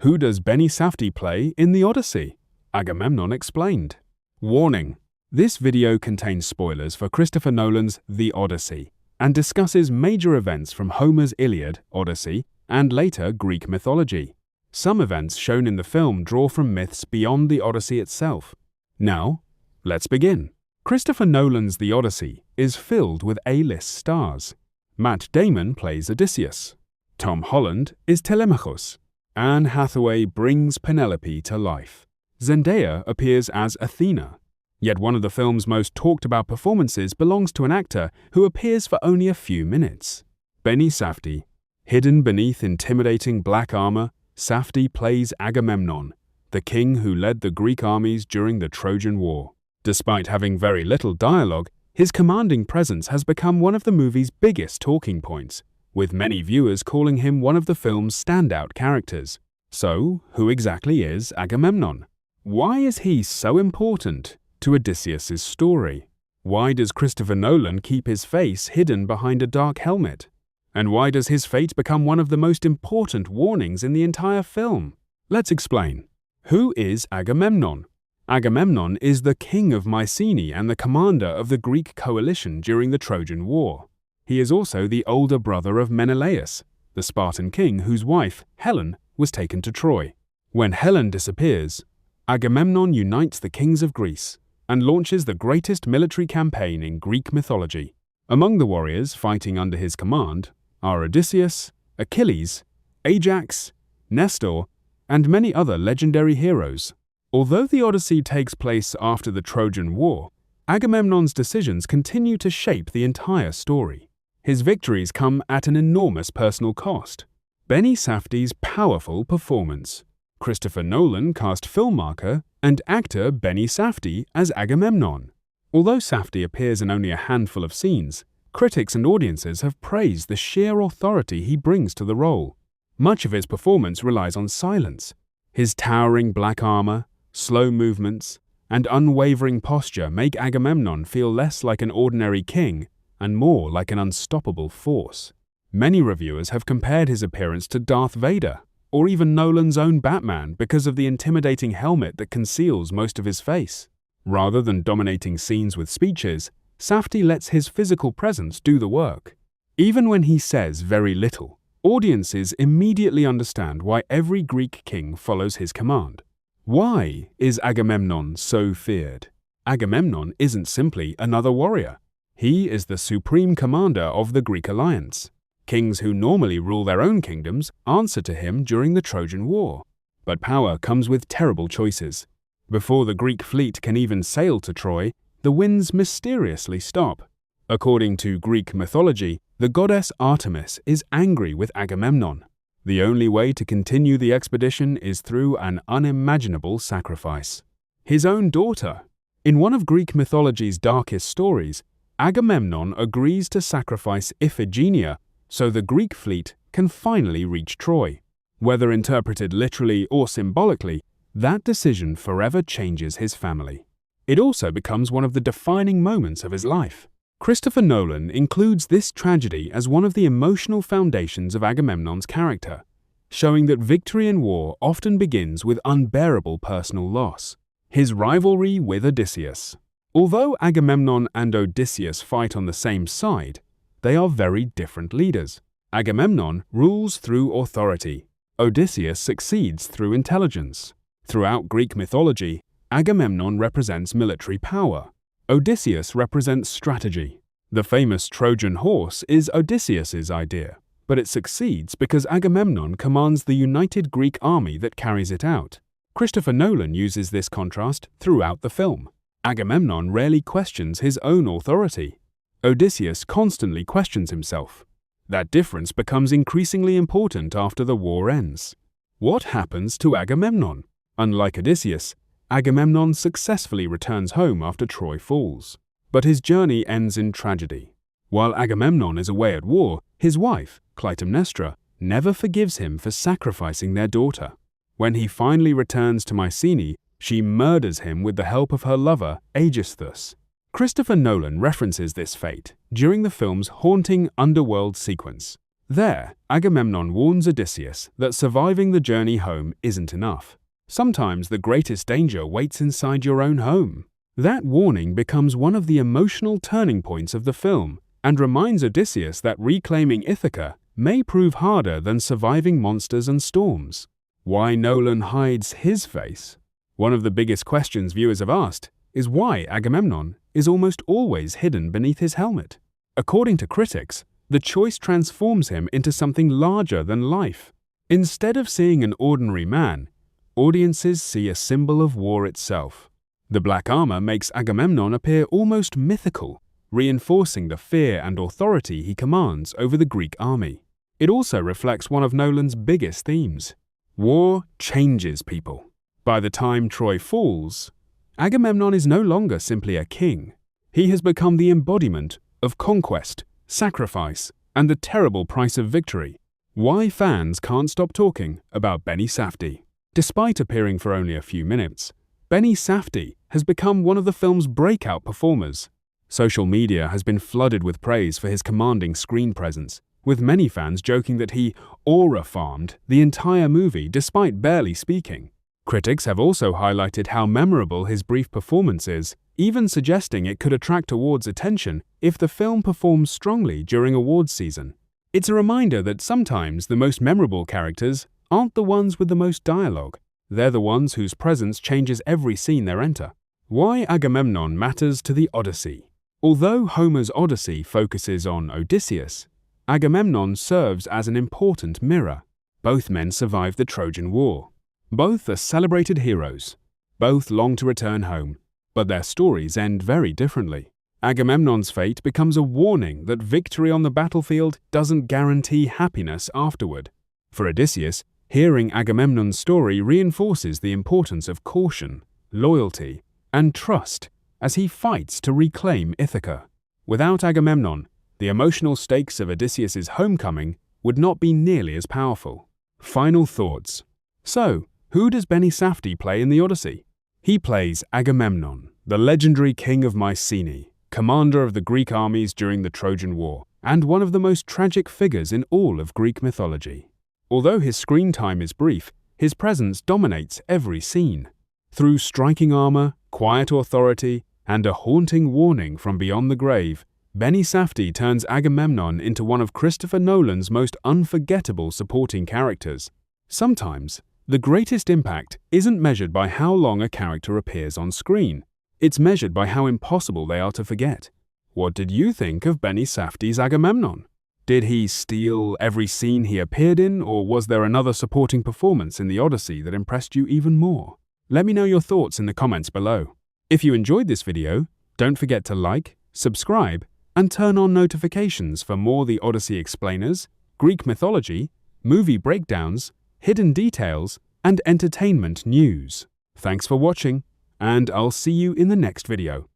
Who does Benny Safdie play in The Odyssey? Agamemnon explained. Warning: this video contains spoilers for Christopher Nolan's The Odyssey and discusses major events from Homer's Iliad, Odyssey, and later Greek mythology. Some events shown in the film draw from myths beyond the Odyssey itself. Now, let's begin. Christopher Nolan's The Odyssey is filled with A-list stars. Matt Damon plays Odysseus. Tom Holland is Telemachus. Anne Hathaway brings Penelope to life. Zendaya appears as Athena. Yet one of the film's most talked about performances belongs to an actor who appears for only a few minutes. Benny Safdie. Hidden beneath intimidating black armor, Safdie plays Agamemnon, the king who led the Greek armies during the Trojan War. Despite having very little dialogue, his commanding presence has become one of the movie's biggest talking points, with many viewers calling him one of the film's standout characters. So, who exactly is Agamemnon? Why is he so important to Odysseus' story? Why does Christopher Nolan keep his face hidden behind a dark helmet? And why does his fate become one of the most important warnings in the entire film? Let's explain. Who is Agamemnon? Agamemnon is the King of Mycenae and the commander of the Greek coalition during the Trojan War. He is also the older brother of Menelaus, the Spartan king whose wife, Helen, was taken to Troy. When Helen disappears, Agamemnon unites the kings of Greece and launches the greatest military campaign in Greek mythology. Among the warriors fighting under his command are Odysseus, Achilles, Ajax, Nestor, and many other legendary heroes. Although the Odyssey takes place after the Trojan War, Agamemnon's decisions continue to shape the entire story. His victories come at an enormous personal cost. Benny Safdie's powerful performance. Christopher Nolan cast filmmaker and actor Benny Safdie as Agamemnon. Although Safdie appears in only a handful of scenes, critics and audiences have praised the sheer authority he brings to the role. Much of his performance relies on silence. His towering black armor, slow movements, and unwavering posture make Agamemnon feel less like an ordinary king and more like an unstoppable force. Many reviewers have compared his appearance to Darth Vader, or even Nolan's own Batman because of the intimidating helmet that conceals most of his face. Rather than dominating scenes with speeches, Safdie lets his physical presence do the work. Even when he says very little, audiences immediately understand why every Greek king follows his command. Why is Agamemnon so feared? Agamemnon isn't simply another warrior. He is the supreme commander of the Greek alliance. Kings who normally rule their own kingdoms answer to him during the Trojan War. But power comes with terrible choices. Before the Greek fleet can even sail to Troy, the winds mysteriously stop. According to Greek mythology, the goddess Artemis is angry with Agamemnon. The only way to continue the expedition is through an unimaginable sacrifice. His own daughter. In one of Greek mythology's darkest stories, Agamemnon agrees to sacrifice Iphigenia so the Greek fleet can finally reach Troy. Whether interpreted literally or symbolically, that decision forever changes his family. It also becomes one of the defining moments of his life. Christopher Nolan includes this tragedy as one of the emotional foundations of Agamemnon's character, showing that victory in war often begins with unbearable personal loss. His rivalry with Odysseus. Although Agamemnon and Odysseus fight on the same side, they are very different leaders. Agamemnon rules through authority. Odysseus succeeds through intelligence. Throughout Greek mythology, Agamemnon represents military power. Odysseus represents strategy. The famous Trojan horse is Odysseus's idea, but it succeeds because Agamemnon commands the united Greek army that carries it out. Christopher Nolan uses this contrast throughout the film. Agamemnon rarely questions his own authority. Odysseus constantly questions himself. That difference becomes increasingly important after the war ends. What happens to Agamemnon? Unlike Odysseus, Agamemnon successfully returns home after Troy falls. But his journey ends in tragedy. While Agamemnon is away at war, his wife, Clytemnestra, never forgives him for sacrificing their daughter. When he finally returns to Mycenae, she murders him with the help of her lover, Aegisthus. Christopher Nolan references this fate during the film's haunting Underworld sequence. There, Agamemnon warns Odysseus that surviving the journey home isn't enough. Sometimes the greatest danger waits inside your own home. That warning becomes one of the emotional turning points of the film and reminds Odysseus that reclaiming Ithaca may prove harder than surviving monsters and storms. Why Nolan hides his face? One of the biggest questions viewers have asked is why Agamemnon is almost always hidden beneath his helmet. According to critics, the choice transforms him into something larger than life. Instead of seeing an ordinary man, audiences see a symbol of war itself. The black armor makes Agamemnon appear almost mythical, reinforcing the fear and authority he commands over the Greek army. It also reflects one of Nolan's biggest themes. War changes people. By the time Troy falls, Agamemnon is no longer simply a king. He has become the embodiment of conquest, sacrifice, and the terrible price of victory. Why fans can't stop talking about Benny Safdie. Despite appearing for only a few minutes, Benny Safdie has become one of the film's breakout performers. Social media has been flooded with praise for his commanding screen presence, with many fans joking that he aura-farmed the entire movie despite barely speaking. Critics have also highlighted how memorable his brief performance is, even suggesting it could attract awards attention if the film performs strongly during awards season. It's a reminder that sometimes the most memorable characters aren't the ones with the most dialogue. They're the ones whose presence changes every scene they enter. Why Agamemnon matters to the Odyssey. Although Homer's Odyssey focuses on Odysseus, Agamemnon serves as an important mirror. Both men survived the Trojan War. Both are celebrated heroes. Both long to return home, but their stories end very differently. Agamemnon's fate becomes a warning that victory on the battlefield doesn't guarantee happiness afterward. For Odysseus, hearing Agamemnon's story reinforces the importance of caution, loyalty, and trust as he fights to reclaim Ithaca. Without Agamemnon, the emotional stakes of Odysseus's homecoming would not be nearly as powerful. Final thoughts. So, who does Benny Safdie play in The Odyssey? He plays Agamemnon, the legendary King of Mycenae, commander of the Greek armies during the Trojan War, and one of the most tragic figures in all of Greek mythology. Although his screen time is brief, his presence dominates every scene. Through striking armor, quiet authority, and a haunting warning from beyond the grave, Benny Safdie turns Agamemnon into one of Christopher Nolan's most unforgettable supporting characters. Sometimes, the greatest impact isn't measured by how long a character appears on screen. It's measured by how impossible they are to forget. What did you think of Benny Safdie's Agamemnon? Did he steal every scene he appeared in, or was there another supporting performance in The Odyssey that impressed you even more? Let me know your thoughts in the comments below. If you enjoyed this video, don't forget to like, subscribe, and turn on notifications for more The Odyssey explainers, Greek mythology, movie breakdowns, hidden details, and entertainment news. Thanks for watching, and I'll see you in the next video.